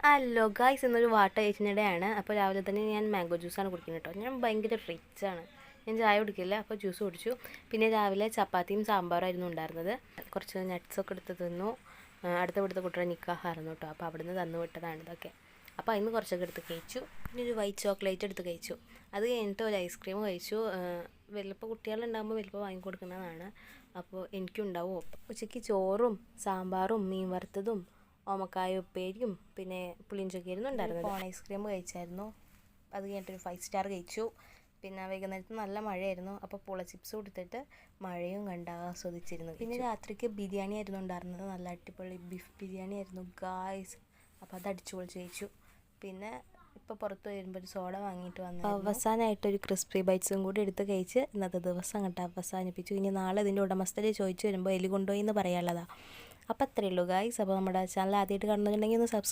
Hello guys, ഇന്നൊരു വാട്ട കഴിച്ചിനിടെയാണ്. അപ്പോൾ രാവിലെ തന്നെ ഞാൻ മാംഗോ ജ്യൂസാണ് കുടിക്കുന്നത് കേട്ടോ. ഞാൻ ഭയങ്കര റിച്ചാണ്, ഞാൻ ചായ കുടിക്കില്ല, അപ്പോൾ ജ്യൂസ് കുടിച്ചു. പിന്നെ രാവിലെ ചപ്പാത്തിയും സാമ്പാറായിരുന്നു ഉണ്ടായിരുന്നത്. കുറച്ച് നട്ട്സൊക്കെ എടുത്ത് തിന്നു. അടുത്ത ഇവിടുത്തെ കുട്ടിയുടെ നിക്കാഹായിരുന്നു കേട്ടോ, അപ്പോൾ അവിടുന്ന് തന്നു വിട്ടതാണ് ഇതൊക്കെ. അപ്പോൾ അതിന് കുറച്ചൊക്കെ എടുത്ത് കഴിച്ചു. പിന്നെ ഒരു വൈറ്റ് ചോക്ലേറ്റ് എടുത്ത് കഴിച്ചു. അത് കഴിഞ്ഞിട്ട് ഒരു ഐസ്ക്രീം കഴിച്ചു. വലുപ്പം കുട്ടികളുണ്ടാകുമ്പോൾ വലുപ്പം വാങ്ങിക്കൊടുക്കുന്നതാണ്, അപ്പോൾ എനിക്കുണ്ടാവും. ഉച്ചയ്ക്ക് ചോറും സാമ്പാറും മീൻ വറുത്തതും ഓമക്കായ ഉപ്പേരിയും പിന്നെ പുളിയിഞ്ചൊക്കെയായിരുന്നു ഉണ്ടായിരുന്നത്. കോൺ ഐസ്ക്രീം കഴിച്ചായിരുന്നു. അത് കഴിഞ്ഞിട്ടൊരു 5 സ്റ്റാർ കഴിച്ചു. പിന്നെ വൈകുന്നേരത്ത് നല്ല മഴയായിരുന്നു, അപ്പോൾ പുള ചിപ്സ് കൊടുത്തിട്ട് മഴയും കണ്ട് ആസ്വദിച്ചിരുന്നു. പിന്നെ രാത്രിക്ക് ബിരിയാണി ആയിരുന്നു ഉണ്ടായിരുന്നത്. നല്ല അടിപൊളി ബീഫ് ബിരിയാണി ആയിരുന്നു ഗായ്സ്. അപ്പോൾ അത് അടിച്ചു പൊളിച്ച് കഴിച്ചു. പിന്നെ ഇപ്പോൾ പുറത്ത് വരുമ്പോൾ ഒരു സോഡ വാങ്ങിയിട്ട് വന്നു. അവസാനമായിട്ടൊരു ക്രിസ്പി ബൈറ്റ്സും കൂടി എടുത്ത് കഴിച്ച് ഇന്നത്തെ ദിവസം അങ്ങോട്ട് അവസാനിപ്പിച്ചു. ഇനി നാളെ ഇതിൻ്റെ ഉടമസ്ഥരെ ചോദിച്ചു വരുമ്പോൾ എലി കൊണ്ടുപോയി എന്ന് പറയാനുള്ളതാണ്. അപ്പോൾ അത്രയേ ഉള്ളൂ ഗായ്സ്. അപ്പോൾ നമ്മുടെ ചാനൽ ആദ്യമായിട്ട് കാണുന്നുണ്ടെങ്കിൽ ഒന്ന്